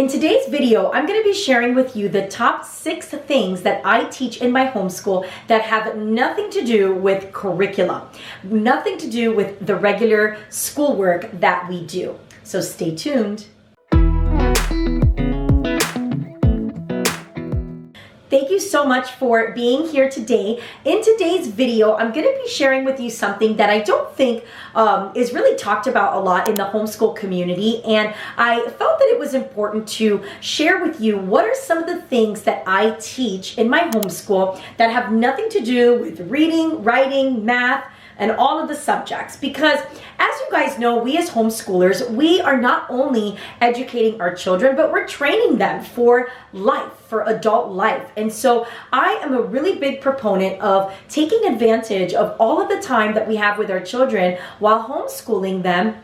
today's video, I'm going to be sharing with you the top 6 things that I teach in my homeschool that have nothing to do with curriculum, nothing to do with the regular schoolwork that we do. So stay tuned. Thank you so much for being here today. In today's video, I'm going to be sharing with you something that I don't think is really talked about a lot in the homeschool community, and I felt that it was important to share with you what are some of the things that I teach in my homeschool that have nothing to do with reading, writing, math, and all of the subjects. Because as you guys know, we as homeschoolers, we are not only educating our children, but we're training them for life, for adult life. And so I am a really big proponent of taking advantage of all of the time that we have with our children while homeschooling them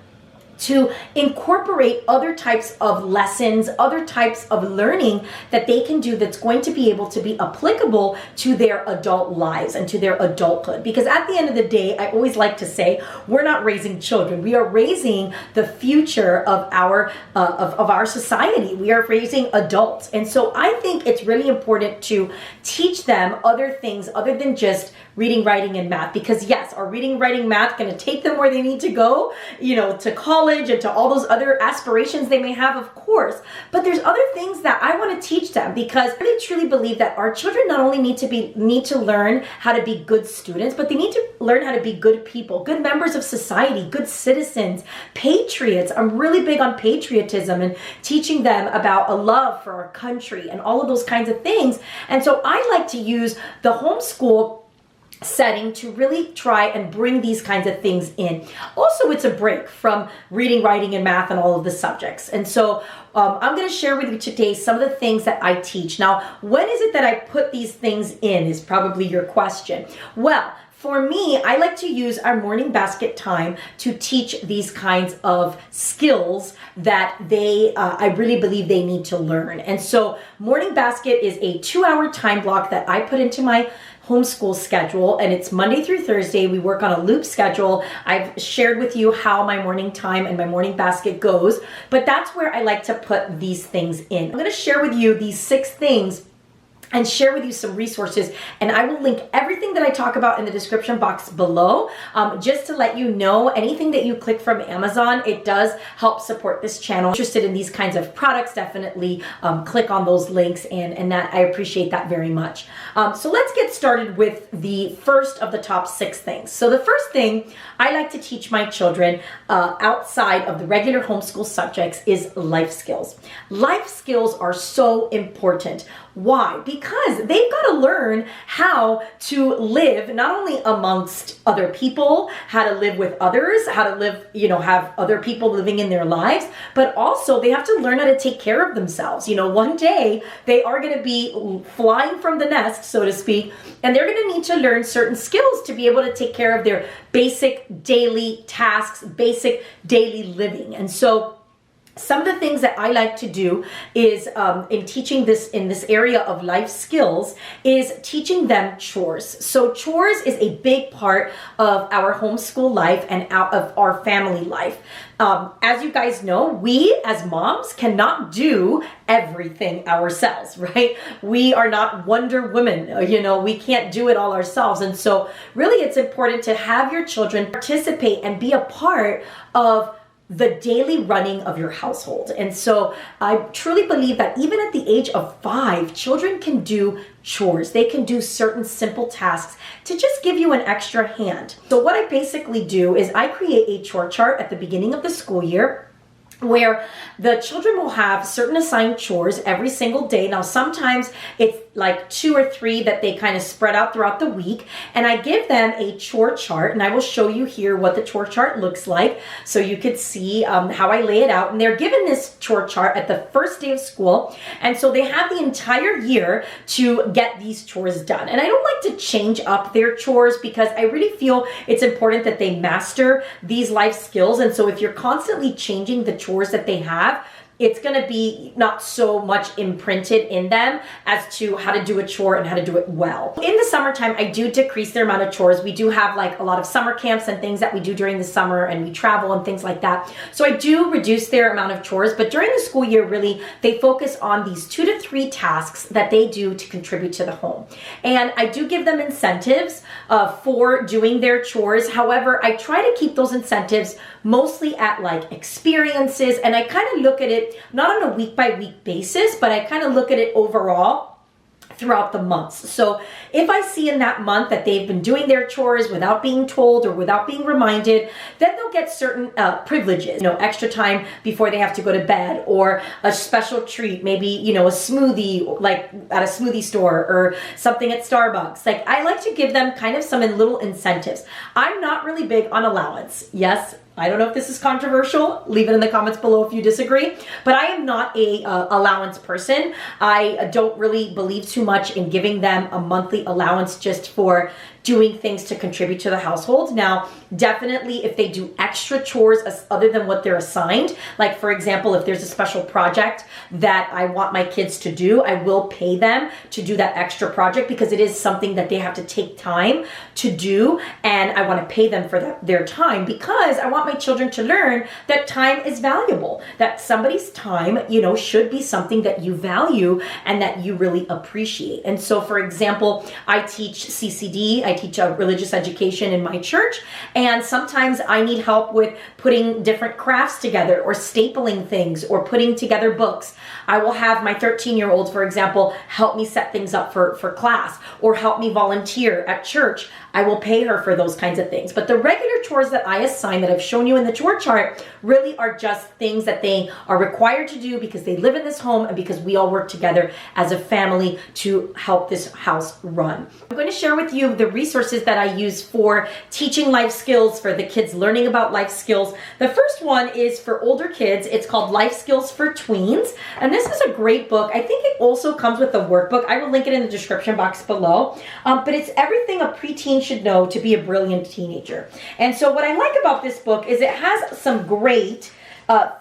to incorporate other types of lessons, other types of learning that they can do that's going to be able to be applicable to their adult lives and to their adulthood. Because at the end of the day, I always like to say, we're not raising children. We are raising the future of our society. We are raising adults. And so I think it's really important to teach them other things other than just reading, writing, and math. Because yes, are reading, writing, math going to take them where they need to go, to college and to all those other aspirations they may have? Of course. But there's other things that I want to teach them, because I really truly believe that our children not only need to learn how to be good students, but they need to learn how to be good people, good members of society, good citizens, patriots. I'm really big on patriotism and teaching them about a love for our country and all of those kinds of things. And so I like to use the homeschool setting to really try and bring these kinds of things in. Also, it's a break from reading, writing, and math and all of the subjects. And so I'm going to share with you today some of the things that I teach. Now, when is it that I put these things in is probably your question. Well, for me, I like to use our morning basket time to teach these kinds of skills that I really believe they need to learn. And so morning basket is a 2-hour time block that I put into my homeschool schedule, and it's Monday through Thursday. We work on a loop schedule. I've shared with you how my morning time and my morning basket goes, but that's where I like to put these things in. I'm going to share with you these 6 things and share with you some resources, and I will link everything that I talk about in the description box below, just to let you know anything that you click from Amazon, it does help support this channel. Interested in these kinds of products, definitely click on those links, and that I appreciate that very much. So let's get started with the first of the top 6 things. So the first thing I like to teach my children outside of the regular homeschool subjects is life skills. Life skills are so important. Why? Because they've got to learn how to live not only amongst other people, how to live with others, how to live, have other people living in their lives, but also they have to learn how to take care of themselves. One day they are going to be flying from the nest, so to speak, and they're going to need to learn certain skills to be able to take care of their basic daily tasks, basic daily living. And so some of the things that I like to do is in teaching this in this area of life skills is teaching them chores. So chores is a big part of our homeschool life and out of our family life. As you guys know, we as moms cannot do everything ourselves, right? We are not Wonder Woman, we can't do it all ourselves. And so really it's important to have your children participate and be a part of the daily running of your household. And so I truly believe that even at the age of 5, children can do chores. They can do certain simple tasks to just give you an extra hand. So what I basically do is I create a chore chart at the beginning of the school year, where the children will have certain assigned chores every single day. Now, sometimes it's like 2 or 3 that they kind of spread out throughout the week. And I give them a chore chart, and I will show you here what the chore chart looks like so you could see how I lay it out. And they're given this chore chart at the first day of school. And so they have the entire year to get these chores done. And I don't like to change up their chores because I really feel it's important that they master these life skills. And so if you're constantly changing the chores that they have, it's going to be not so much imprinted in them as to how to do a chore and how to do it well. In the summertime, I do decrease their amount of chores. We do have like a lot of summer camps and things that we do during the summer, and we travel and things like that. So I do reduce their amount of chores, but during the school year, really, they focus on these 2 to 3 tasks that they do to contribute to the home. And I do give them incentives for doing their chores. However, I try to keep those incentives mostly at like experiences, and I kind of look at it not on a week by week basis, but I kind of look at it overall throughout the months. So if I see in that month that they've been doing their chores without being told or without being reminded, then they'll get certain privileges, extra time before they have to go to bed, or a special treat, maybe, a smoothie like at a smoothie store or something at Starbucks. Like, I like to give them kind of some little incentives. I'm not really big on allowance. Yes, I don't know if this is controversial. Leave it in the comments below if you disagree. But I am not a allowance person. I don't really believe too much in giving them a monthly allowance just for doing things to contribute to the household. Now, definitely if they do extra chores other than what they're assigned, like for example, if there's a special project that I want my kids to do, I will pay them to do that extra project because it is something that they have to take time to do, and I want to pay them for their time because I want my children to learn that time is valuable, that somebody's time, should be something that you value and that you really appreciate. And so, for example, I teach CCD, I teach religious education in my church, and sometimes I need help with putting different crafts together or stapling things or putting together books. I will have my 13-year-old, for example, help me set things up for class or help me volunteer at church. I will pay her for those kinds of things. But the regular chores that I assign that I've shown you in the chore chart really are just things that they are required to do because they live in this home and because we all work together as a family to help this house run. I'm going to share with you the resources that I use for teaching life skills, for the kids learning about life skills. The first one is for older kids. It's called Life Skills for Tweens. And this is a great book. I think it also comes with a workbook. I will link it in the description box below. But it's everything a preteen should know to be a brilliant teenager. And so what I like about this book is it has some great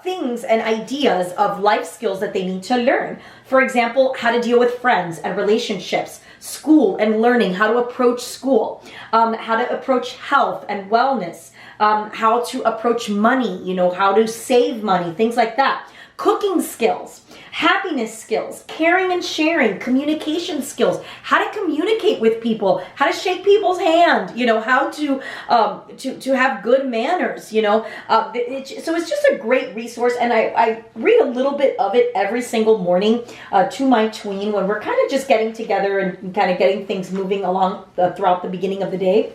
things and ideas of life skills that they need to learn. For example, how to deal with friends and relationships, school and learning, how to approach school, how to approach health and wellness, how to approach money, how to save money, things like that. Cooking skills, happiness skills, caring and sharing, communication skills, how to communicate with people, how to shake people's hand, how to have good manners, so it's just a great resource, and I read a little bit of it every single morning to my tween when we're kind of just getting together and kind of getting things moving along throughout the beginning of the day.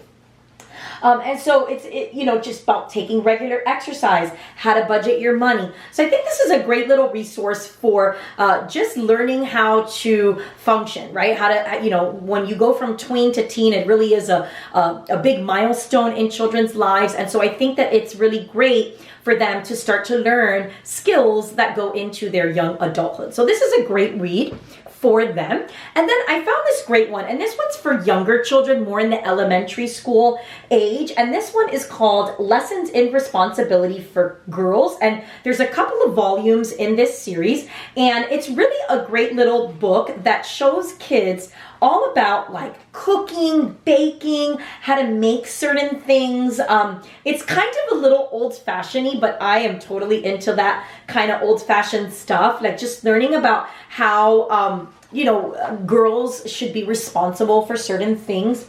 And so it's just about taking regular exercise, how to budget your money. So I think this is a great little resource for just learning how to function, right? How to, when you go from tween to teen, it really is a big milestone in children's lives. And so I think that it's really great for them to start to learn skills that go into their young adulthood. So this is a great read for them. And then I found this great one, and this one's for younger children, more in the elementary school age, and this one is called Lessons in Responsibility for Girls, and there's a couple of volumes in this series, and it's really a great little book that shows kids all about like cooking, baking, how to make certain things. It's kind of a little old-fashioned-y, but I am totally into that kind of old-fashioned stuff, like just learning about how girls should be responsible for certain things.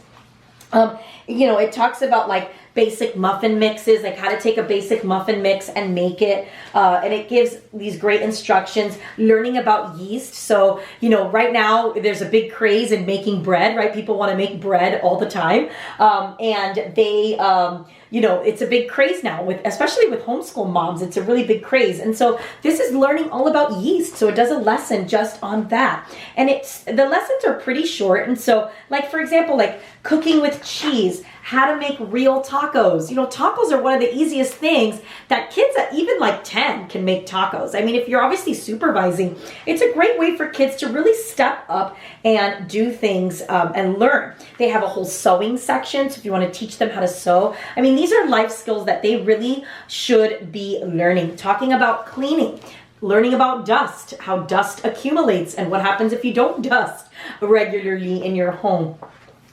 It talks about like basic muffin mixes, like how to take a basic muffin mix and make it. And it gives these great instructions, learning about yeast. So, right now there's a big craze in making bread, right? People want to make bread all the time. And they, it's a big craze now, especially with homeschool moms. It's a really big craze. And so this is learning all about yeast. So it does a lesson just on that. And the lessons are pretty short. And so, like, for example, like cooking with cheese, how to make real tacos. Tacos are one of the easiest things that kids at even like 10 can make tacos. I mean, if you're obviously supervising, it's a great way for kids to really step up and do things and learn. They have a whole sewing section, so if you want to teach them how to sew. I mean, these are life skills that they really should be learning. Talking about cleaning. learning about dust, how dust accumulates and what happens if you don't dust regularly in your home.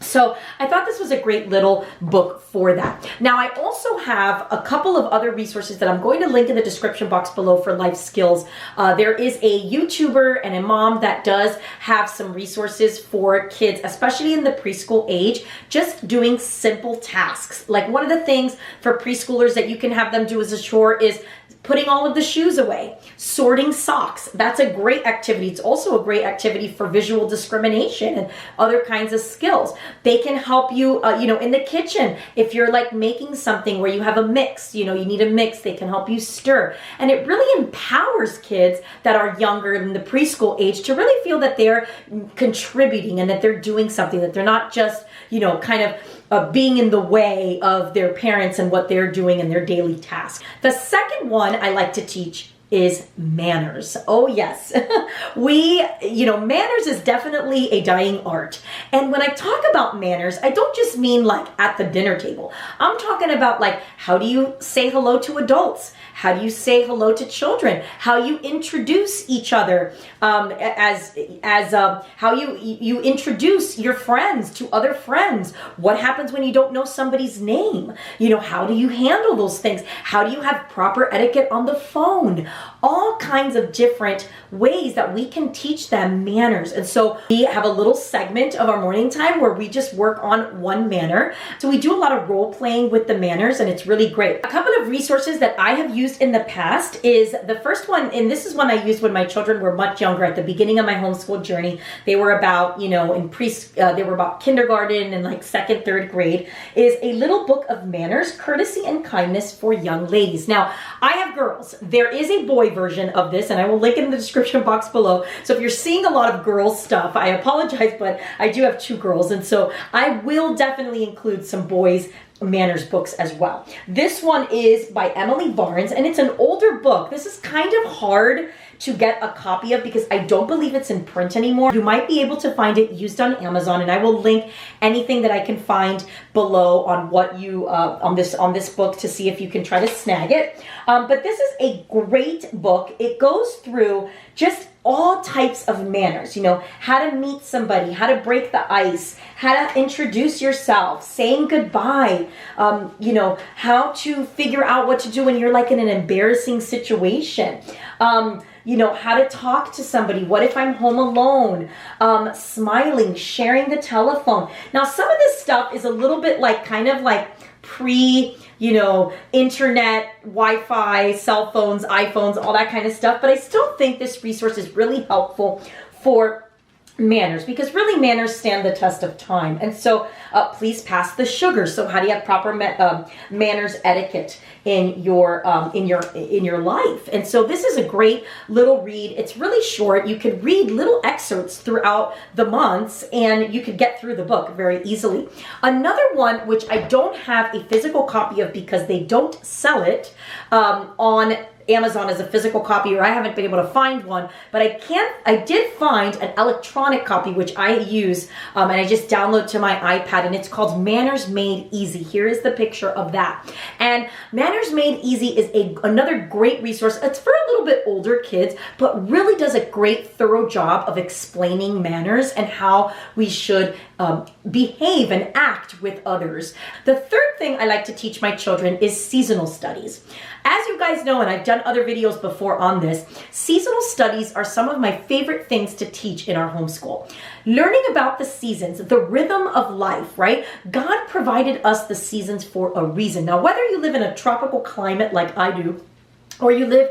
So I thought this was a great little book for that. Now I also have a couple of other resources that I'm going to link in the description box below for life skills. There is a YouTuber and a mom that does have some resources for kids, especially in the preschool age, just doing simple tasks. Like one of the things for preschoolers that you can have them do as a chore is putting all of the shoes away, sorting socks. That's a great activity. It's also a great activity for visual discrimination and other kinds of skills. They can help you, in the kitchen. If you're like making something where you have a mix, you need a mix, they can help you stir. And it really empowers kids that are younger in the preschool age to really feel that they're contributing and that they're doing something, that they're not just, being in the way of their parents and what they're doing in their daily tasks. The second one I like to teach is manners. Oh yes. Manners is definitely a dying art. And when I talk about manners, I don't just mean like at the dinner table. I'm talking about like, how do you say hello to adults? How do you say hello to children? How you introduce each other, how you introduce your friends to other friends. What happens when you don't know somebody's name? How do you handle those things? How do you have proper etiquette on the phone? All kinds of different ways that we can teach them manners. And so we have a little segment of our morning time where we just work on one manner. So we do a lot of role playing with the manners, and it's really great. A couple of resources that I have used in the past is the first one, and this is one I used when my children were much younger at the beginning of my homeschool journey. They were about, they were about kindergarten and like second, third grade, is a little book of manners, courtesy, and kindness for young ladies. Now, I have girls. There is a boy version of this, and I will link it in the description box below. So if you're seeing a lot of girls stuff, I apologize, but I do have 2 girls, and so I will definitely include some boys manners books as well. This one is by Emily Barnes, and it's an older book. This is kind of hard to get a copy of because I don't believe it's in print anymore. You might be able to find it used on Amazon, and I will link anything that I can find below on what you on this book to see if you can try to snag it. But this is a great book. It goes through just all types of manners, how to meet somebody, how to break the ice, how to introduce yourself, saying goodbye, how to figure out what to do when you're like in an embarrassing situation, how to talk to somebody. What if I'm home alone? Smiling, sharing the telephone. Now, some of this stuff is a little bit like kind of like internet, Wi-Fi, cell phones, iPhones, all that kind of stuff. But I still think this resource is really helpful for manners, because really manners stand the test of time. And so please pass the sugar. So how do you have proper manners etiquette in your life? And so this is a great little read. It's really short. You could read little excerpts throughout the months and you could get through the book very easily. Another one, which I don't have a physical copy of because they don't sell it on Amazon as a physical copy, or I haven't been able to find one, but I did find an electronic copy, which I use, and I just download to my iPad, and it's called Manners Made Easy. Here is the picture of that. And Manners Made Easy is another great resource. It's for a little bit older kids, but really does a great thorough job of explaining manners and how we should behave and act with others. The third thing I like to teach my children is seasonal studies. As you guys know, and I've done other videos before on this, seasonal studies are some of my favorite things to teach in our homeschool. Learning about the seasons, the rhythm of life, right? God provided us the seasons for a reason. Now, whether you live in a tropical climate like I do, or you live,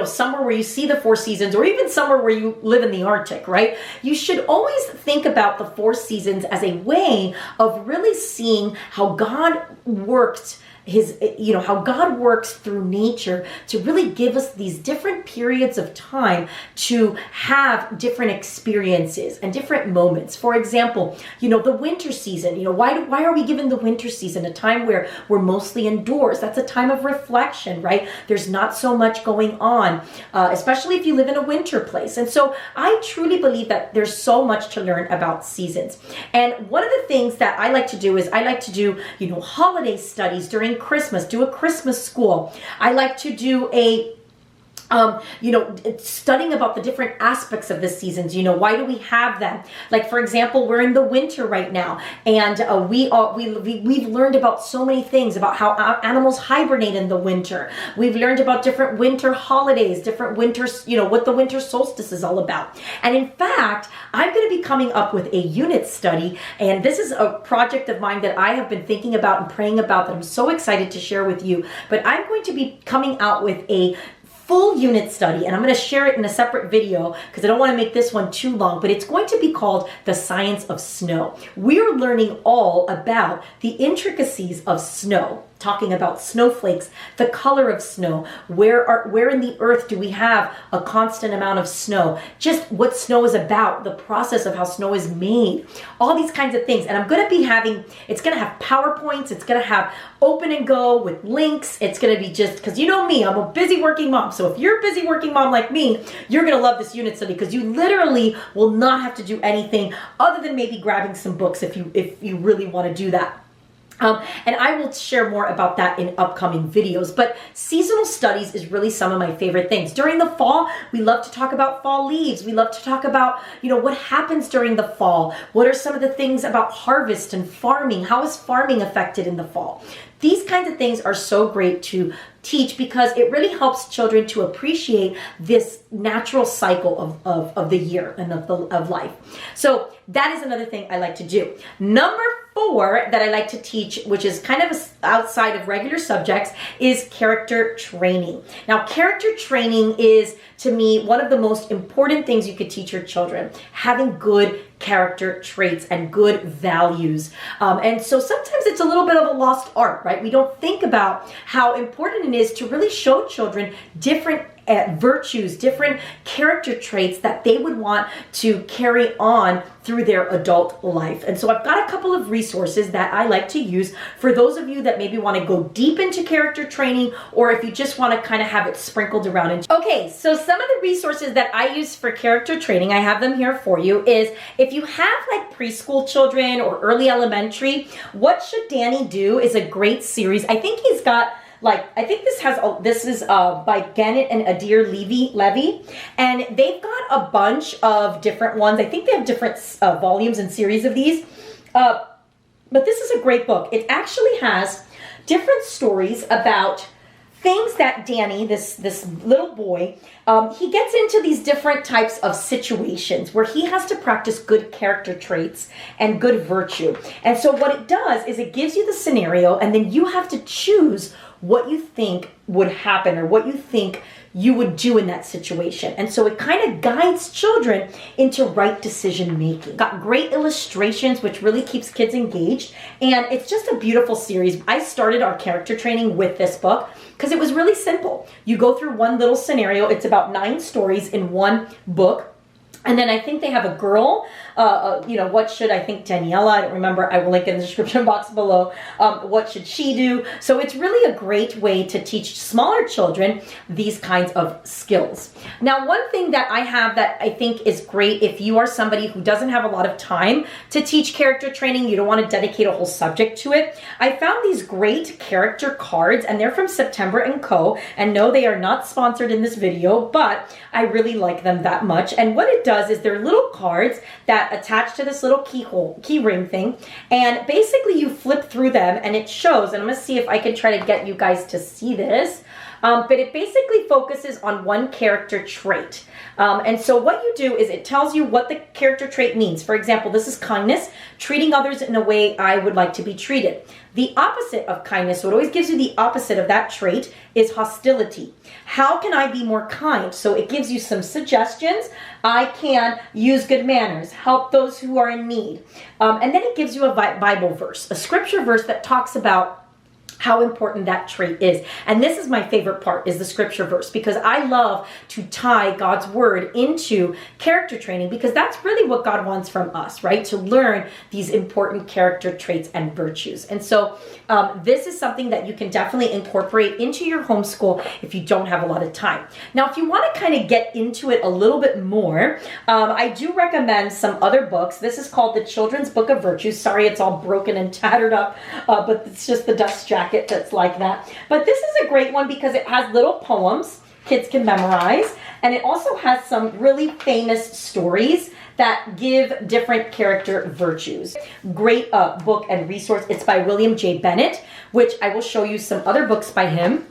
somewhere where you see the 4 seasons, or even somewhere where you live in the Arctic, right? You should always think about the 4 seasons as a way of really seeing how God worked how God works through nature to really give us these different periods of time to have different experiences and different moments. For example, the winter season, why are we given the winter season, a time where we're mostly indoors? That's a time of reflection, right? There's not so much going on, especially if you live in a winter place. And so I truly believe that there's so much to learn about seasons. And one of the things that I like to do is I like to do, holiday studies during Christmas, do a Christmas school. I like to do a studying about the different aspects of the seasons. Why do we have them? Like, for example, we're in the winter right now, and we've learned about so many things about how animals hibernate in the winter. We've learned about different winter holidays, different winters, what the winter solstice is all about. And in fact, I'm going to be coming up with a unit study, and this is a project of mine that I have been thinking about and praying about that I'm so excited to share with you. But I'm going to be coming out with a full unit study, and I'm going to share it in a separate video because I don't want to make this one too long, but it's going to be called The Science of Snow. We're learning all about the intricacies of snow, talking about snowflakes, the color of snow, where in the earth do we have a constant amount of snow, just what snow is about, the process of how snow is made, all these kinds of things. And I'm going to be it's going to have PowerPoints, it's going to have open and go with links. It's going to be just, because you know me, I'm a busy working mom. So if you're a busy working mom like me, you're going to love this unit study because you literally will not have to do anything other than maybe grabbing some books if you really want to do that. And I will share more about that in upcoming videos. But seasonal studies is really some of my favorite things. During the fall, we love to talk about fall leaves. We love to talk about, what happens during the fall. What are some of the things about harvest and farming? How is farming affected in the fall? These kinds of things are so great to teach because it really helps children to appreciate this natural cycle of the year and of life. So that is another thing I like to do. Number 4 that I like to teach, which is kind of outside of regular subjects, is character training. Now, character training is, to me, one of the most important things you could teach your children, having good character traits and good values. And so sometimes it's a little bit of a lost art, right? We don't think about how important it is to really show children different virtues, different character traits that they would want to carry on through their adult life. And so I've got a couple of resources that I like to use for those of you that maybe want to go deep into character training, or if you just want to kind of have it sprinkled around. Okay, so some of the resources that I use for character training, I have them here for you, is if you have like preschool children or early elementary, What Should Danny Do is a great series. I think he's got this is by Gannett and Adair Levy, and they've got a bunch of different ones. I think they have different volumes and series of these, but this is a great book. It actually has different stories about things that Danny, this little boy, he gets into these different types of situations where he has to practice good character traits and good virtue. And so what it does is it gives you the scenario, and then you have to choose what you think would happen or what you think you would do in that situation. And so it kind of guides children into right decision making. Got great illustrations, which really keeps kids engaged. And it's just a beautiful series. I started our character training with this book because it was really simple. You go through one little scenario. It's about 9 stories in one book. And then I think they have a girl, what should, I think Daniela, I don't remember, I will link in the description box below, what should she do? So it's really a great way to teach smaller children these kinds of skills. Now, one thing that I have that I think is great if you are somebody who doesn't have a lot of time to teach character training, you don't want to dedicate a whole subject to it, I found these great character cards, and they're from September & Co. And no, they are not sponsored in this video, but I really like them that much. And what it does is they're little cards that attach to this little key ring thing, and basically you flip through them and it shows, and I'm going to see if I can try to get you guys to see this, but it basically focuses on one character trait. And so what you do is it tells you what the character trait means. For example, this is kindness, treating others in a way I would like to be treated. The opposite of kindness, so it always gives you the opposite of that trait, is hostility. How can I be more kind? So it gives you some suggestions. I can use good manners, help those who are in need. And then it gives you a Bible verse, a scripture verse that talks about how important that trait is. And this is my favorite part, is the scripture verse, because I love to tie God's word into character training, because that's really what God wants from us, right? To learn these important character traits and virtues. And so this is something that you can definitely incorporate into your homeschool if you don't have a lot of time. Now, if you want to kind of get into it a little bit more, I do recommend some other books. This is called The Children's Book of Virtues. Sorry, it's all broken and tattered up, but it's just the dust jacket that's like that. But this is a great one because it has little poems kids can memorize. And it also has some really famous stories that give different character virtues. Great book and resource. It's by William J. Bennett, which I will show you some other books by him.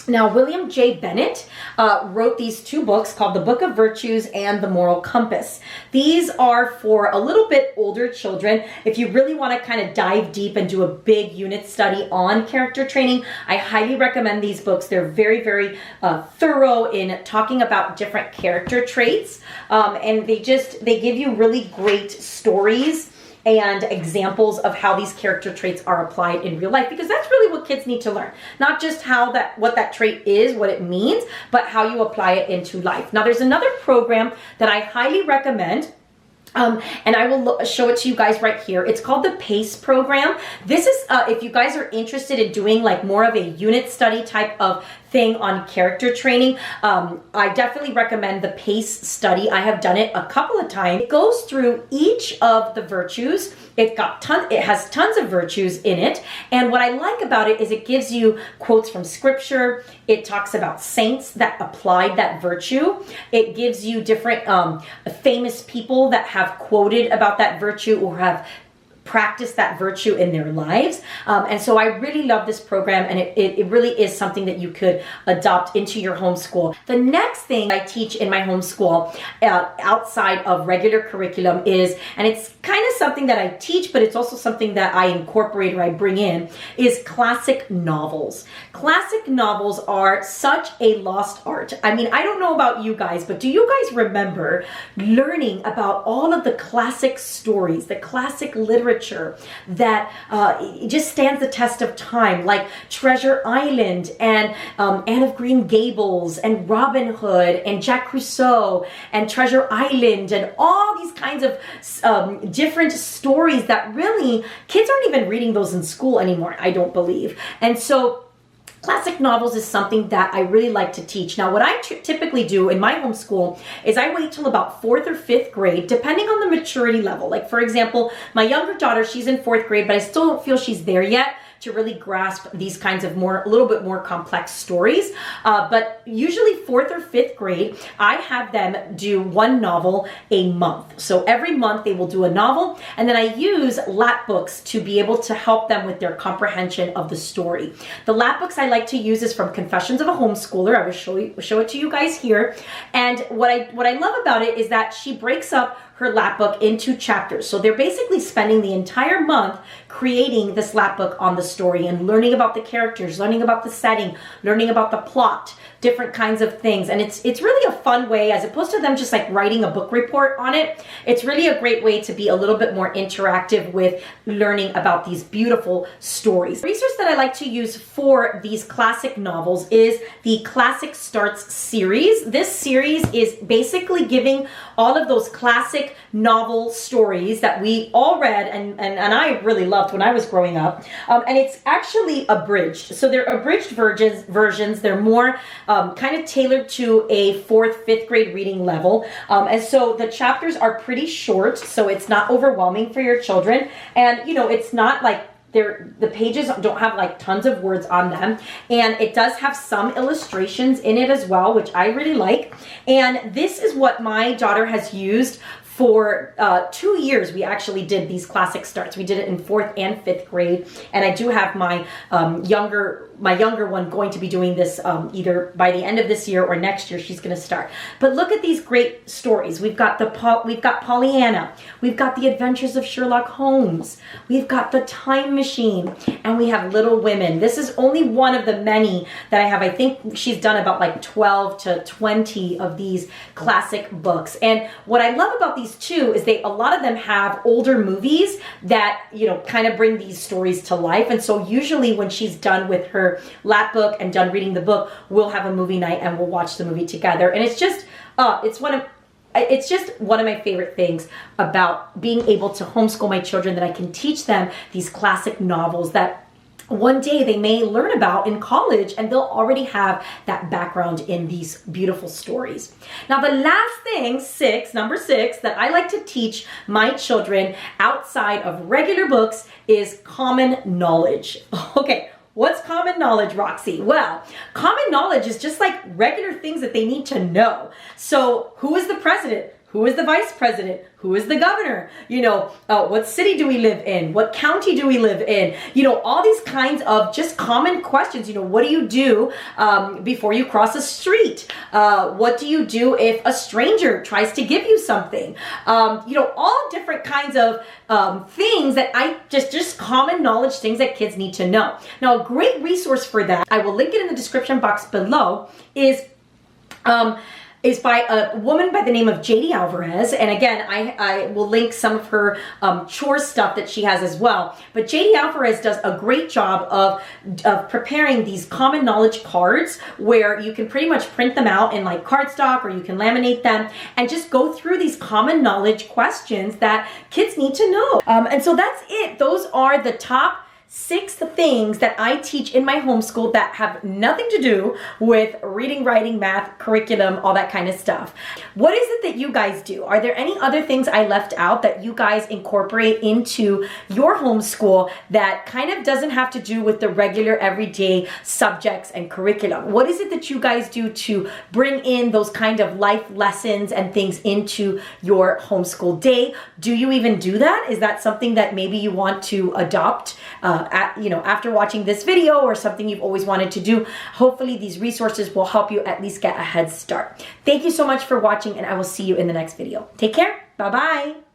Now, William J. Bennett wrote these two books called The Book of Virtues and The Moral Compass. These are for a little bit older children. If you really want to kind of dive deep and do a big unit study on character training, I highly recommend these books. They're very, very thorough in talking about different character traits. And they give you really great stories and examples of how these character traits are applied in real life, because that's really what kids need to learn. Not just what that trait is, what it means, but how you apply it into life. Now, there's another program that I highly recommend. And I will show it to you guys right here. It's called the PACE program. This is, if you guys are interested in doing like more of a unit study type of thing on character training, I definitely recommend the PACE study. I have done it a couple of times. It goes through each of the virtues. It has tons of virtues in it. And what I like about it is it gives you quotes from scripture. It talks about saints that applied that virtue. It gives you different famous people that have quoted about that virtue or have practice that virtue in their lives. And so I really love this program, and it really is something that you could adopt into your homeschool. The next thing I teach in my homeschool outside of regular curriculum is, and it's kind of something that I teach, but it's also something that I incorporate or I bring in, is classic novels. Classic novels are such a lost art. I mean, I don't know about you guys, but do you guys remember learning about all of the classic stories, the classic literature that just stands the test of time, like Treasure Island and Anne of Green Gables and Robin Hood and Jack Crusoe and Treasure Island and all these kinds of different stories that really kids aren't even reading those in school anymore, I don't believe. And so classic novels is something that I really like to teach. Now, what I typically do in my homeschool is I wait till about 4th or 5th grade, depending on the maturity level. Like, for example, my younger daughter, she's in 4th grade, but I still don't feel she's there yet to really grasp these kinds of a little bit more complex stories. But usually 4th or 5th grade, I have them do one novel a month. So every month they will do a novel, and then I use lap books to be able to help them with their comprehension of the story. The lap books I like to use is from Confessions of a Homeschooler. I will show it to you guys here. And what I love about it is that she breaks up her lap book into chapters. So they're basically spending the entire month creating this lap book on the story and learning about the characters, learning about the setting, learning about the plot, different kinds of things. And it's really a fun way, as opposed to them just like writing a book report on it. It's really a great way to be a little bit more interactive with learning about these beautiful stories. The resource that I like to use for these classic novels is the Classic Starts series. This series is basically giving all of those classic novel stories that we all read and I really loved when I was growing up. And it's actually abridged. So they're abridged versions. They're more kind of tailored to a 4th, 5th grade reading level. And so the chapters are pretty short, so it's not overwhelming for your children. And, you know, it's not like the pages don't have like tons of words on them, and it does have some illustrations in it as well, which I really like. And this is what my daughter has used for 2 years. We actually did these classic starts. We did it in 4th and 5th grade, and I do have my younger one going to be doing this either by the end of this year or next year. She's going to start. But look at these great stories. We've got Pollyanna. We've got The Adventures of Sherlock Holmes. We've got The Time Machine, and we have Little Women. This is only one of the many that I have. I think she's done about like 12 to 20 of these classic books. And what I love about these two is a lot of them have older movies that, you know, kind of bring these stories to life. And so usually when she's done with her lap book and done reading the book, we'll have a movie night and we'll watch the movie together. And it's just one of my favorite things about being able to homeschool my children, that I can teach them these classic novels that one day they may learn about in college, and they'll already have that background in these beautiful stories. Now, the last thing, number 6, that I like to teach my children outside of regular books is common knowledge. Okay. What's common knowledge, Roxy? Well, common knowledge is just like regular things that they need to know. So who is the president? Who is the vice president? Who is the governor? What city do we live in? What county do we live in? All these kinds of just common questions. What do you do before you cross a street? What do you do if a stranger tries to give you something? All different kinds of things that just common knowledge, things that kids need to know. Now, a great resource for that, I will link it in the description box below, is by a woman by the name of JD Alvarez. And again, I will link some of her chores stuff that she has as well. But JD Alvarez does a great job of preparing these common knowledge cards where you can pretty much print them out in like cardstock, or you can laminate them and just go through these common knowledge questions that kids need to know. And so that's it. Those are the top 6 things that I teach in my homeschool that have nothing to do with reading, writing, math, curriculum, all that kind of stuff. What is it that you guys do? Are there any other things I left out that you guys incorporate into your homeschool that kind of doesn't have to do with the regular everyday subjects and curriculum? What is it that you guys do to bring in those kind of life lessons and things into your homeschool day? Do you even do that? Is that something that maybe you want to adopt after watching this video, or something you've always wanted to do? Hopefully these resources will help you at least get a head start. Thank you so much for watching, and I will see you in the next video. Take care. Bye-bye.